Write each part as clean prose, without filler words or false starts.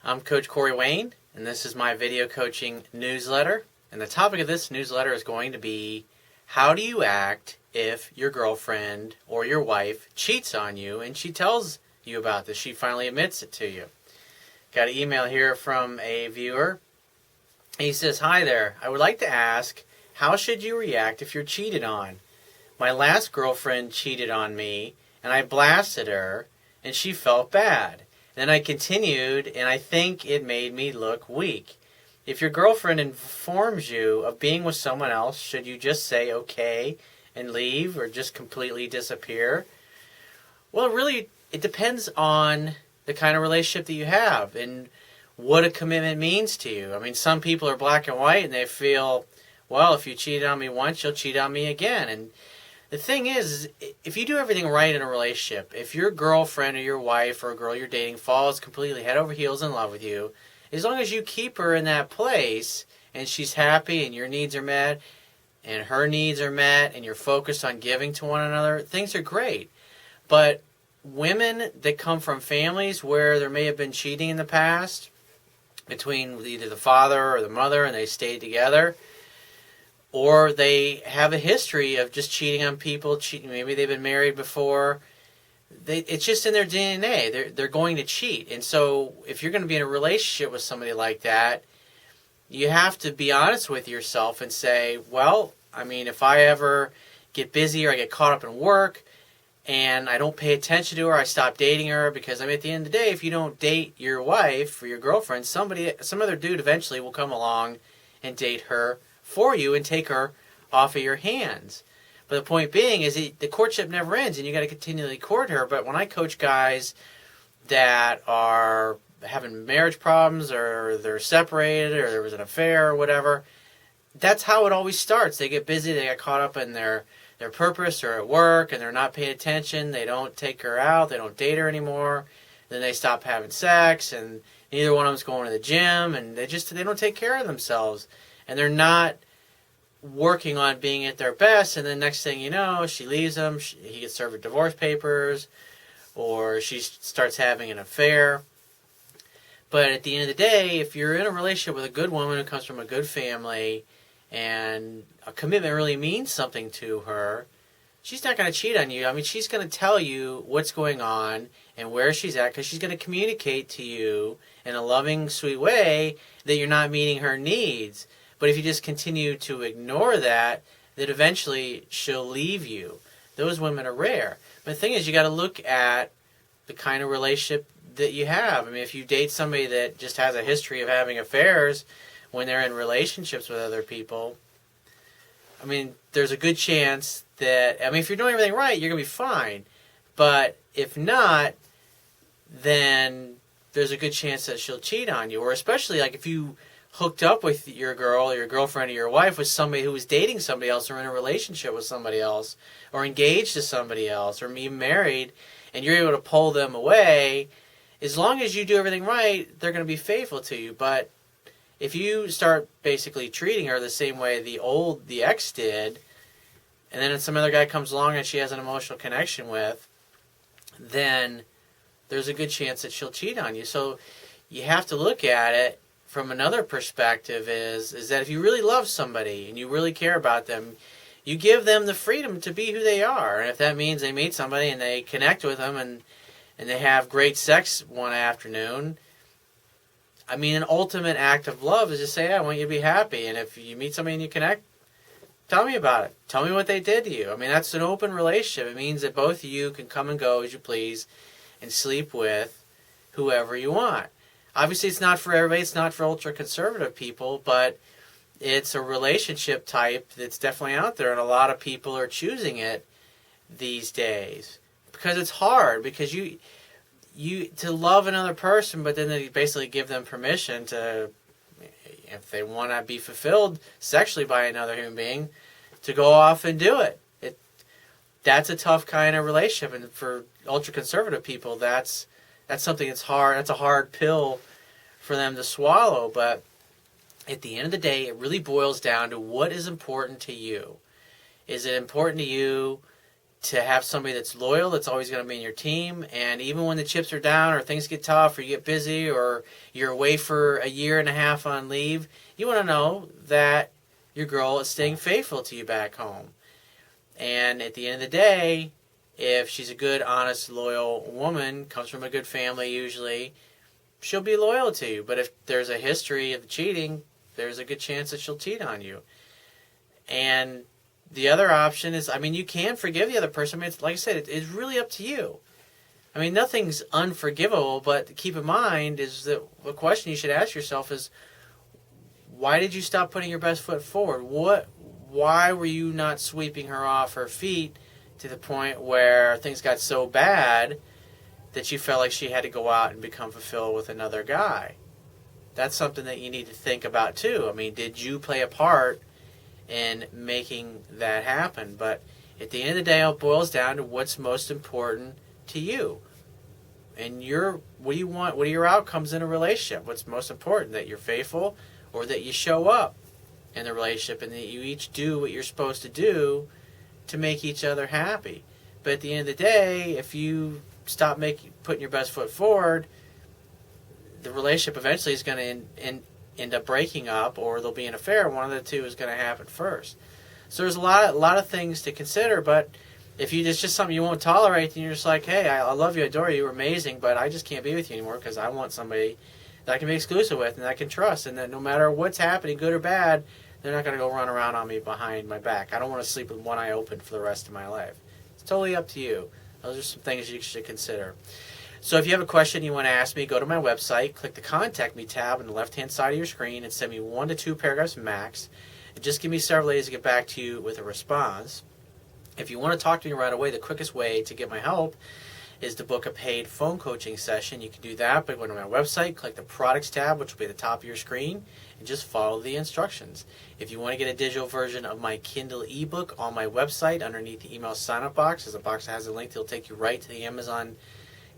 I'm Coach Corey Wayne, and this is my video coaching newsletter. And the topic of this newsletter is going to be, how do you act if your girlfriend or your wife cheats on you and she tells you about this? She finally admits it to you. Got an email here from a viewer. He says, "Hi there. I would like to ask, how should you react if you're cheated on? My last girlfriend cheated on me, and I blasted her, and she felt bad. Then I continued, and I think it made me look weak. If your girlfriend informs you of being with someone else, should you just say okay and leave, or just completely disappear?" Well, really, it depends on the kind of relationship that you have and what a commitment means to you. I mean, some people are black and white, and they feel, well, if you cheated on me once, you'll cheat on me again. And the thing is, if you do everything right in a relationship, if your girlfriend or your wife or a girl you're dating falls completely head over heels in love with you, as long as you keep her in that place and she's happy and your needs are met and her needs are met and you're focused on giving to one another, things are great. But women that come from families where there may have been cheating in the past between either the father or the mother and they stayed together, or they have a history of just cheating on people, maybe they've been married before, it's just in their DNA. They're going to cheat. And so if you're going to be in a relationship with somebody like that, you have to be honest with yourself and say, well, I mean, if I ever get busy or I get caught up in work and I don't pay attention to her, I stop dating her, because I mean, at the end of the day, if you don't date your wife or your girlfriend, some other dude eventually will come along and date her for you and take her off of your hands. But the point being is the courtship never ends, and you got to continually court her. But when I coach guys that are having marriage problems, or they're separated, or there was an affair or whatever, that's how it always starts. They get busy, they get caught up in their purpose or at work, and they're not paying attention. They don't take her out, they don't date her anymore. Then they stop having sex, and neither one of them's going to the gym, and they don't take care of themselves. And they're not working on being at their best, and then next thing you know, she leaves him, he gets served with divorce papers, or she starts having an affair. But at the end of the day, if you're in a relationship with a good woman who comes from a good family, and a commitment really means something to her, she's not going to cheat on you. I mean, she's going to tell you what's going on and where she's at, because she's going to communicate to you in a loving, sweet way that you're not meeting her needs. But if you just continue to ignore that, then eventually she'll leave you. Those women are rare. But the thing is, you got to look at the kind of relationship that you have. I mean, if you date somebody that just has a history of having affairs when they're in relationships with other people, I mean, there's a good chance that, I mean, if you're doing everything right, you're going to be fine. But if not, then there's a good chance that she'll cheat on you. Or especially like if you hooked up with your girl or your girlfriend or your wife with somebody who was dating somebody else, or in a relationship with somebody else, or engaged to somebody else, or even married, and you're able to pull them away, as long as you do everything right, they're going to be faithful to you. But if you start basically treating her the same way the ex did, and then some other guy comes along and she has an emotional connection with, then there's a good chance that she'll cheat on you. So you have to look at it from another perspective, is that if you really love somebody and you really care about them, you give them the freedom to be who they are. And if that means they meet somebody and they connect with them and they have great sex one afternoon, I mean, an ultimate act of love is just say, I want you to be happy. And if you meet somebody and you connect, tell me about it. Tell me what they did to you. I mean, that's an open relationship. It means that both of you can come and go as you please and sleep with whoever you want. Obviously, it's not for everybody. It's not for ultra-conservative people, but it's a relationship type that's definitely out there, and a lot of people are choosing it these days because it's hard, because you to love another person, but then they basically give them permission to, if they want to be fulfilled sexually by another human being, to go off and do it. That's a tough kind of relationship, and for ultra-conservative people, that's something that's hard. That's a hard pill for them to swallow. But at the end of the day, it really boils down to what is important to you. Is it important to you to have somebody that's loyal, that's always going to be in your team. And even when the chips are down or things get tough or you get busy or you're away for a year and a half on leave, you want to know that your girl is staying faithful to you back home. And at the end of the day, if she's a good, honest, loyal woman, comes from a good family usually, she'll be loyal to you. But if there's a history of cheating, there's a good chance that she'll cheat on you. And the other option is, you can forgive the other person. It's, like I said, it's really up to you. Nothing's unforgivable, but keep in mind is that the question you should ask yourself is, why did you stop putting your best foot forward? Why were you not sweeping her off her feet to the point where things got so bad that you felt like she had to go out and become fulfilled with another guy? That's something that you need to think about too. Did you play a part in making that happen? But at the end of the day, it boils down to what's most important to you. And what do you want? What are your outcomes in a relationship? What's most important? That you're faithful, or that you show up in the relationship and that you each do what you're supposed to do to make each other happy. But at the end of the day, if you stop putting your best foot forward, the relationship eventually is going to end up breaking up, or there'll be an affair. One of the two is going to happen first. So there's a lot of things to consider. But if it's just something you won't tolerate, then you're just like, hey, I love you, I adore you, you're amazing, but I just can't be with you anymore because I want somebody that I can be exclusive with and that I can trust, and that no matter what's happening, good or bad, they're not going to go run around on me behind my back. I don't want to sleep with one eye open for the rest of my life. It's totally up to you. Those are some things you should consider. So if you have a question you want to ask me, go to my website, click the Contact Me tab on the left-hand side of your screen, and send me 1 to 2 paragraphs max. And just give me several days to get back to you with a response. If you want to talk to me right away, the quickest way to get my help is to book a paid phone coaching session. You can do that by going to my website, click the Products tab, which will be at the top of your screen, and just follow the instructions. If you want to get a digital version of my Kindle ebook on my website, underneath the email sign-up box, there's a box that has a link that will take you right to the Amazon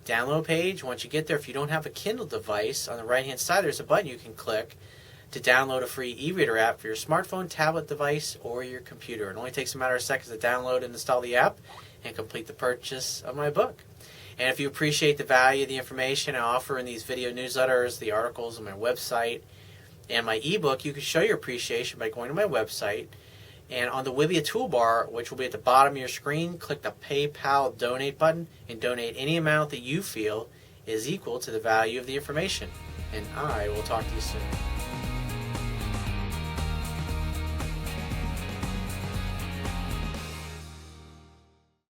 download page. Once you get there, if you don't have a Kindle device, on the right-hand side there's a button you can click to download a free e-reader app for your smartphone, tablet device, or your computer. It only takes a matter of seconds to download and install the app and complete the purchase of my book. And if you appreciate the value of the information I offer in these video newsletters, the articles on my website, and my ebook, you can show your appreciation by going to my website, and on the Wibbia toolbar, which will be at the bottom of your screen, click the PayPal donate button and donate any amount that you feel is equal to the value of the information. And I will talk to you soon.